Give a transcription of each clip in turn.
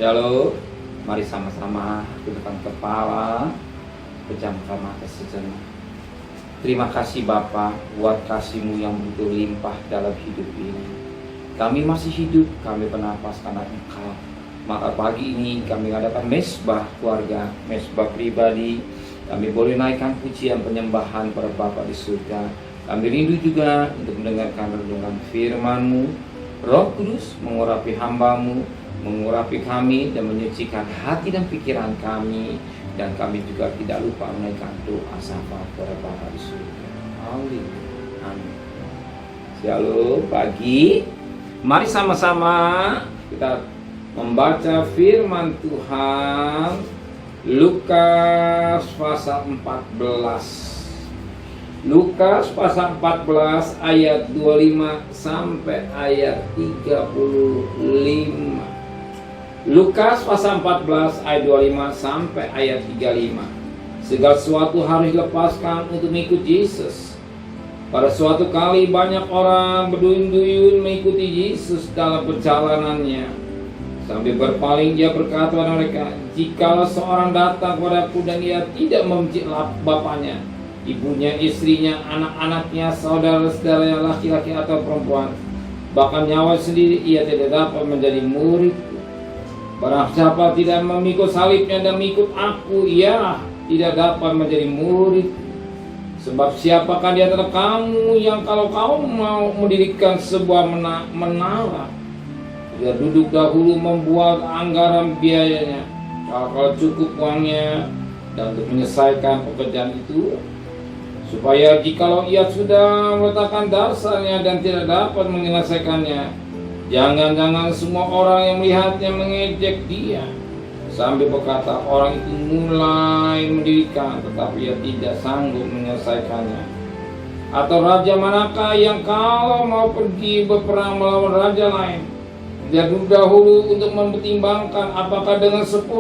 Shalom, mari sama-sama tundukkan kepala, pejamkan mata sejenak. Terima kasih Bapa buat kasih-Mu yang begitu limpah dalam hidup ini. Kami masih hidup, kami bernapas karena Engkau. Maka pagi ini kami adakan mesbah keluarga, mesbah pribadi. Kami boleh naikkan pujian penyembahan pada Bapa di surga. Kami rindu juga untuk mendengarkan renungan firman-Mu. Roh Kudus mengurapi hamba-Mu, mengurapi kami dan menyucikan hati dan pikiran kami, dan kami juga tidak lupa menaikkan doa syafaat kepada Bapa di surga. Amin. Shalom pagi. Mari sama-sama kita membaca firman Tuhan Lukas pasal 14. Lukas pasal 14 ayat 25 sampai ayat 35. Lukas pasal 14 ayat 25 sampai ayat 35. Segala sesuatu harus dilepaskan untuk mengikut Yesus. Pada suatu kali banyak orang berduyun-duyun mengikuti Yesus dalam perjalanannya. Sambil berpaling dia berkata kepada mereka, "Jikalau seorang datang kepadaku dan ia tidak membenci bapaknya, ibunya, istrinya, anak-anaknya, saudara-saudaranya laki-laki atau perempuan, bahkan nyawa sendiri, ia tidak dapat menjadi muridku. Barang siapa tidak memikul salibnya dan mengikut aku, ia tidak dapat menjadi murid. Sebab siapakah di antara kamu yang kalau kamu mau mendirikan sebuah menara, dia duduk dahulu membuat anggaran biayanya, kalau cukup uangnya, dan untuk menyelesaikan pekerjaan itu, supaya jikalau ia sudah meletakkan dasarnya dan tidak dapat menyelesaikannya, jangan-jangan semua orang yang melihatnya mengejek dia, sambil berkata, orang itu mulai mendirikan tetapi ia tidak sanggup menyelesaikannya. Atau raja manakah yang kalau mau pergi berperang melawan raja lain, dia duduk dahulu untuk mempertimbangkan apakah dengan 10.000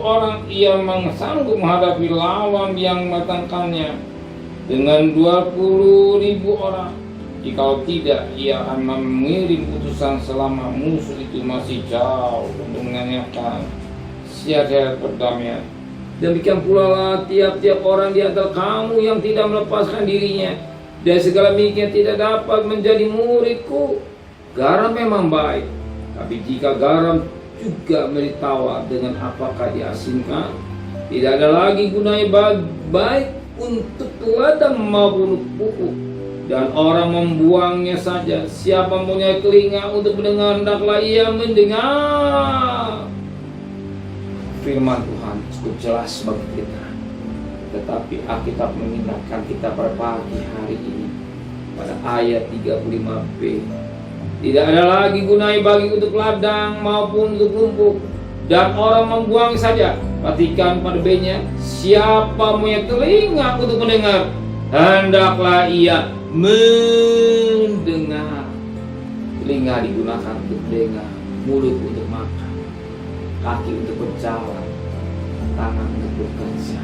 orang ia sanggup menghadapi lawan yang mendatangkannya dengan 20.000 orang. Jikalau tidak, ia akan mengirim utusan selama musuh itu masih jauh untuk menanyakan syarat perdamaian. Demikian pula lah tiap-tiap orang di antara kamu yang tidak melepaskan dirinya dari segala miliknya tidak dapat menjadi muridku. Garam memang baik, tapi jika garam juga menjadi tawar, dengan apakah diasinkan? Tidak ada lagi gunanya baik untuk ladang maupun pupuk, dan orang membuangnya saja. Siapa mempunyai telinga untuk mendengar, hendaklah ia mendengar. Firman Tuhan cukup jelas bagi kita, tetapi Alkitab mengingatkan kita pada pagi hari ini pada ayat 35b. Tidak ada lagi gunanya bagi untuk ladang maupun untuk lumpuk, dan orang membuang saja. Perhatikan pada B-nya, siapa mempunyai telinga untuk mendengar, hendaklah ia mendengar. Telinga digunakan untuk mendengar, mulut untuk makan, kaki untuk berjalan, tangan untuk bekerja.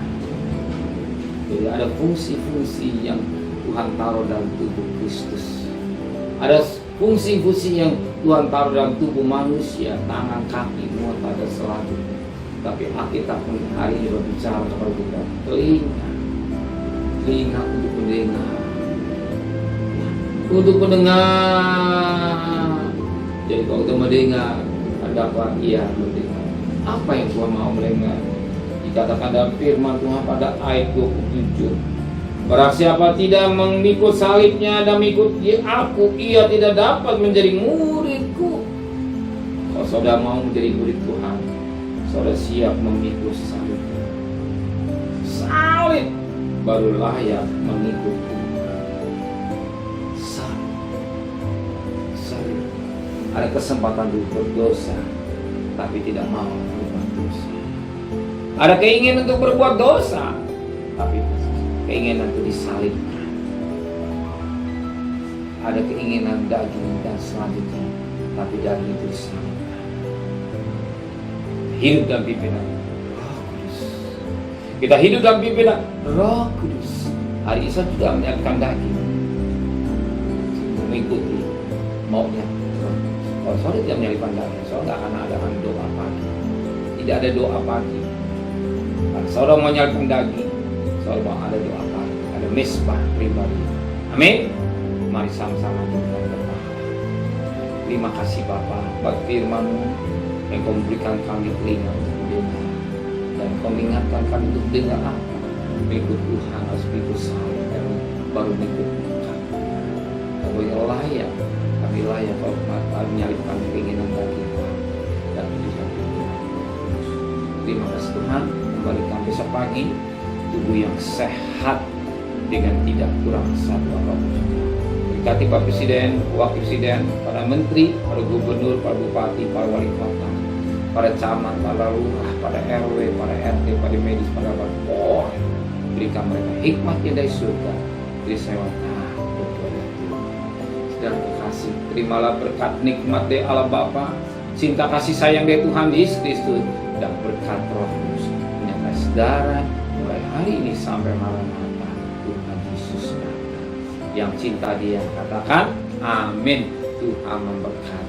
Jadi ada fungsi-fungsi yang Tuhan taruh dalam tubuh Kristus. Ada fungsi-fungsi yang Tuhan taruh dalam tubuh manusia, tangan, kaki, mata, dan selanjutnya. Tapi Alkitab hari ini berbicara kepada kita, telinga untuk mendengar. Untuk mendengar. Jadi kalau kita mendengar, hendaklah ia mendengar. Apa yang Tuhan mau mendengar? Dikatakan dalam firman Tuhan pada ayat 27. Barang siapa tidak memikul salibnya dan mengikuti aku, ia tidak dapat menjadi muridku. Kalau saudara mau menjadi murid Tuhan, saudara siap memikul salib. Salib baru layak mengikuti. Ada kesempatan untuk berdosa, tapi tidak mau berbuat dosa. Ada keinginan untuk berbuat dosa, tapi keinginan untuk disalibkan. Ada keinginan daging dan selanjutnya, tapi daging itu disalibkan. Hidup dalam pimpinan Roh Kudus. Kita hidup dalam pimpinan Roh Kudus. Hari Isa juga menyalibkan daging, mengikuti maunya. Kalau saudara tidak menyalibkan daging, saudara nggak akan ada doa pagi. tidak ada doa pagi. Kalau saudara mau nyalakan daging, saudara mau ada doa pagi, ada misbah pribadi. Amin. Mari sama-sama kita berdoa. Terima kasih Bapa, buat firman-Mu yang Kau berikan kami telinga untuk mendengar, dan Kau mengingatkan kami untuk dengar apa. Mengikut Tuhan harus mengikut saya, baru mengikut Tuhan. Kami layak kalau menyalipkan keinginan daging kami dan menjadikan keinginan Kudus. Terima kasih Tuhan, kembalikan besok pagi tubuh yang sehat dengan tidak kurang satu apapun. Berkati Pak Presiden, Wakil Presiden, para Menteri, para Gubernur, para Bupati, para Wali Kota, para camat, para lurah, para RW, para RT, para medis, para lapor. Berikan mereka hikmat yang dari surga. Beri saya takut kepada Tuhan. Saudara terkasih, terimalah berkat nikmat dari Allah Bapa, cinta kasih sayang dari Tuhan Yesus Kristus, dan berkat Roh Kudus menyertai saudara mulai hari ini sampai maranatha Tuhan Yesus datang. Yang cinta Dia katakan amin. Tuhan memberkati.